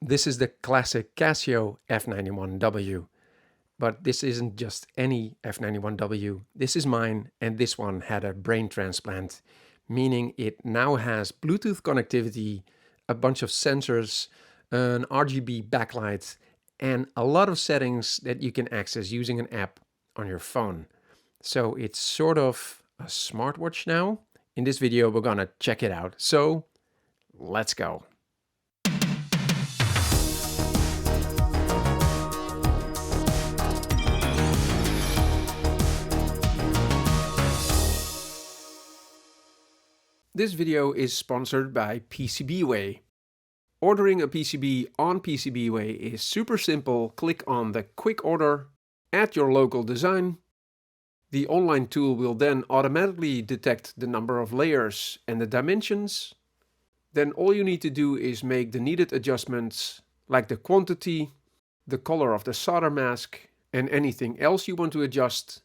This is the classic Casio F91W, but this isn't just any F91W. This is mine, and this one had a brain transplant, meaning it now has Bluetooth connectivity, a bunch of sensors, an RGB backlight, and a lot of settings that you can access using an app on your phone. So it's sort of a smartwatch now. In this video, we're gonna check it out. So let's go. This video is sponsored by PCBWay. Ordering a PCB on PCBWay is super simple. Click on the quick order, add your local design. The online tool will then automatically detect the number of layers and the dimensions. Then all you need to do is make the needed adjustments, like the quantity, the color of the solder mask, and anything else you want to adjust.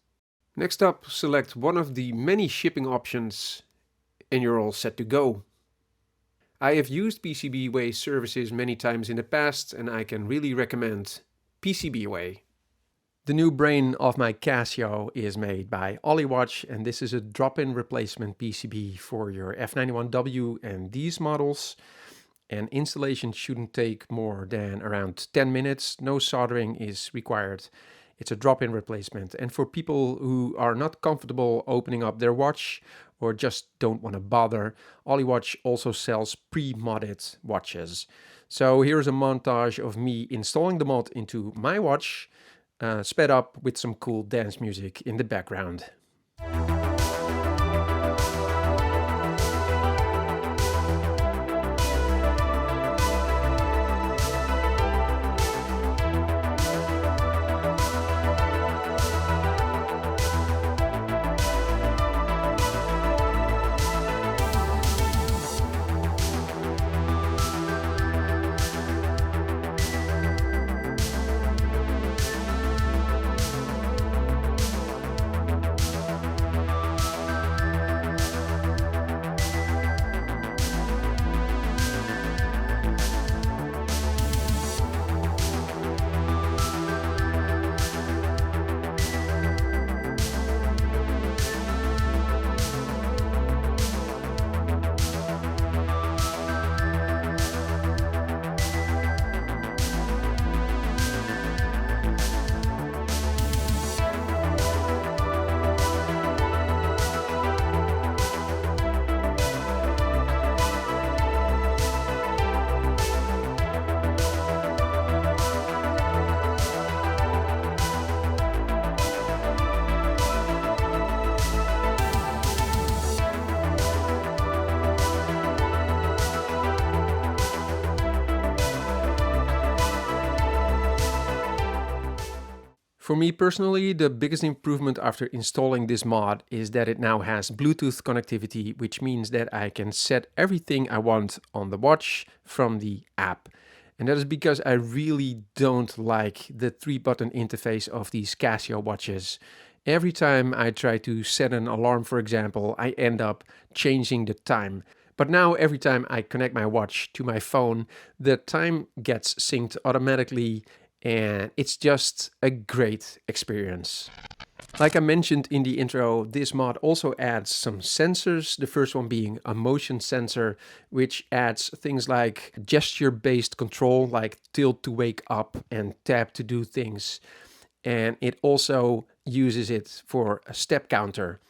Next up, select one of the many shipping options and you're all set to go. I have used PCBWay services many times in the past and I can really recommend PCBWay. The new brain of my Casio is made by Ollee Watch, and this is a drop-in replacement PCB for your F91W and these models. And installation shouldn't take more than around 10 minutes. No soldering is required. It's a drop-in replacement. And for people who are not comfortable opening up their watch or just don't want to bother, Ollee Watch also sells pre-modded watches. So here's a montage of me installing the mod into my watch, sped up with some cool dance music in the background. For me personally, the biggest improvement after installing this mod is that it now has Bluetooth connectivity, which means that I can set everything I want on the watch from the app. And that is because I really don't like the 3-button interface of these Casio watches. Every time I try to set an alarm, for example, I end up changing the time. But now every time I connect my watch to my phone, the time gets synced automatically, and it's just a great experience. Like I mentioned in the intro, this mod also adds some sensors, the first one being a motion sensor, which adds things like gesture-based control, like tilt to wake up and tap to do things. And it also uses it for a step counter.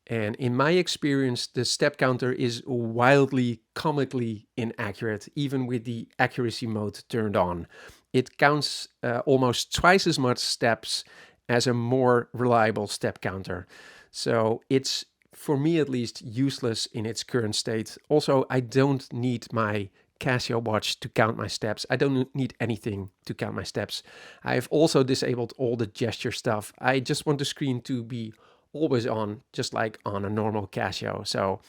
And in my experience, the step counter is wildly comically inaccurate, even with the accuracy mode turned on. It counts almost twice as much steps as a more reliable step counter. So it's, for me at least, useless in its current state. Also, I don't need my Casio watch to count my steps. I don't need anything to count my steps. I've also disabled all the gesture stuff. I just want the screen to be always on, just like on a normal Casio. So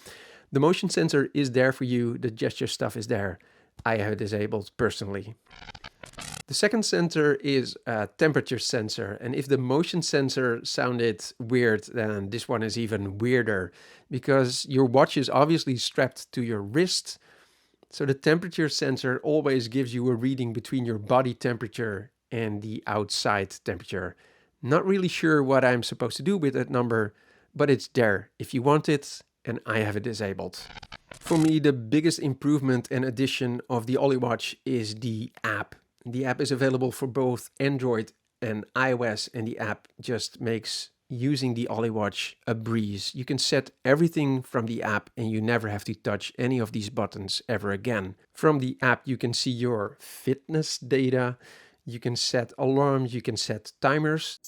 the motion sensor is there for you. The gesture stuff is there. I have it disabled personally. The second sensor is a temperature sensor, and if the motion sensor sounded weird, then this one is even weirder, because your watch is obviously strapped to your wrist, So the temperature sensor always gives you a reading between your body temperature and the outside temperature. Not really sure what I'm supposed to do with that number, but it's there if you want it, and I have it disabled. For me, the biggest improvement and addition of the Ollee Watch is the app. The app is available for both Android and iOS, and the app just makes using the Ollee Watch a breeze. You can set everything from the app and you never have to touch any of these buttons ever again. From the app, you can see your fitness data, you can set alarms, you can set timers.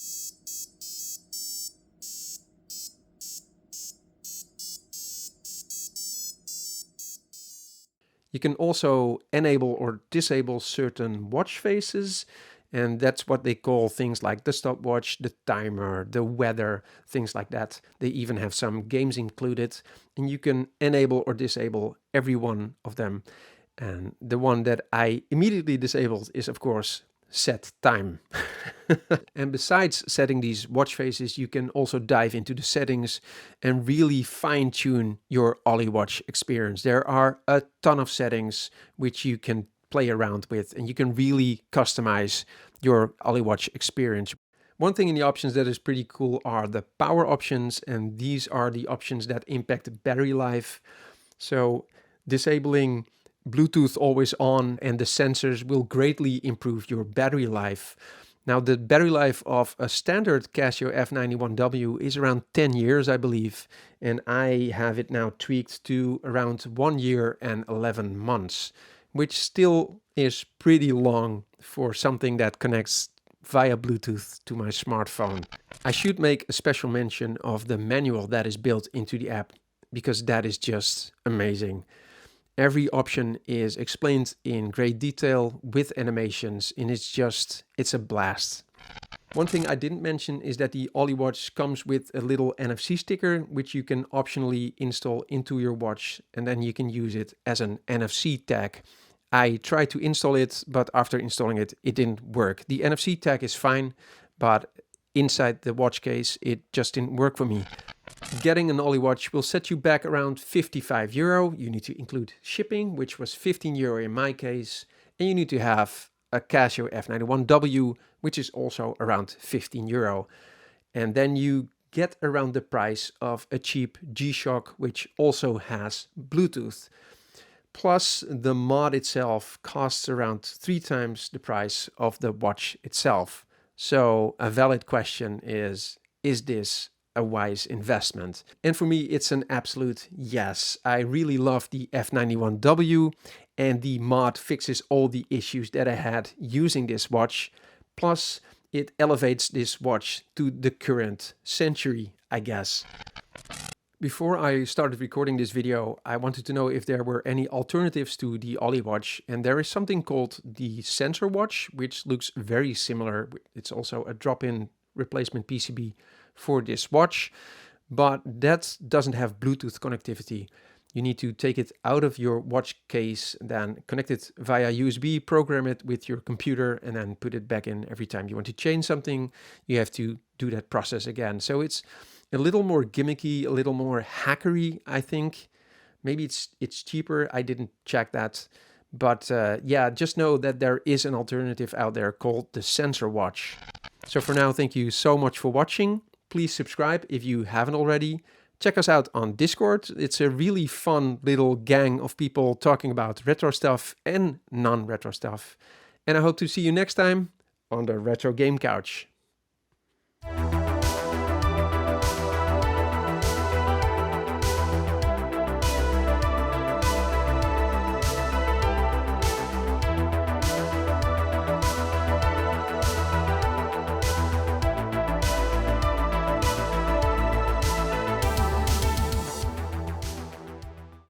You can also enable or disable certain watch faces, and that's what they call things like the stopwatch, the timer, the weather, things like that. They even have some games included, and you can enable or disable every one of them. And the one that I immediately disabled is, of course, set time. And besides setting these watch faces, you can also dive into the settings and really fine-tune your Ollee Watch experience. There are a ton of settings which you can play around with, and you can really customize your Ollee Watch experience. One thing in the options that is pretty cool are the power options, and these are the options that impact battery life. So disabling Bluetooth always on and the sensors will greatly improve your battery life. Now, the battery life of a standard Casio F91W is around 10 years, I believe, and I have it now tweaked to around 1 year and 11 months, which still is pretty long for something that connects via Bluetooth to my smartphone. I should make a special mention of the manual that is built into the app, because that is just amazing. Every option is explained in great detail with animations, and it's a blast. One thing I didn't mention is that the Ollee Watch comes with a little NFC sticker, which you can optionally install into your watch, and then you can use it as an NFC tag. I tried to install it, but after installing it, it didn't work. The NFC tag is fine, but inside the watch case, it just didn't work for me. Getting an Ollee Watch will set you back around €55. You need to include shipping, which was €15 in my case. And you need to have a Casio F91W, which is also around €15. And then you get around the price of a cheap G-Shock, which also has Bluetooth. Plus, the mod itself costs around 3 times the price of the watch itself. So a valid question is this a wise investment? And for me, it's an absolute yes. I really love the F91W, and the mod fixes all the issues that I had using this watch. Plus, it elevates this watch to the current century, I guess. Before I started recording this video, I wanted to know if there were any alternatives to the Ollee Watch, and there is something called the Sensorwatch, which looks very similar. It's also a drop-in replacement PCB for this watch, but that doesn't have Bluetooth connectivity. You need to take it out of your watch case, then connect it via USB, program it with your computer, and then put it back in every time you want to change something. You have to do that process again. So it's a little more gimmicky, a little more hackery, I think. Maybe it's cheaper. I didn't check that. But yeah, just know that there is an alternative out there called the Sensorwatch. So for now, thank you so much for watching. Please subscribe if you haven't already. Check us out on Discord. It's a really fun little gang of people talking about retro stuff and non-retro stuff. And I hope to see you next time on the Retro Game Couch.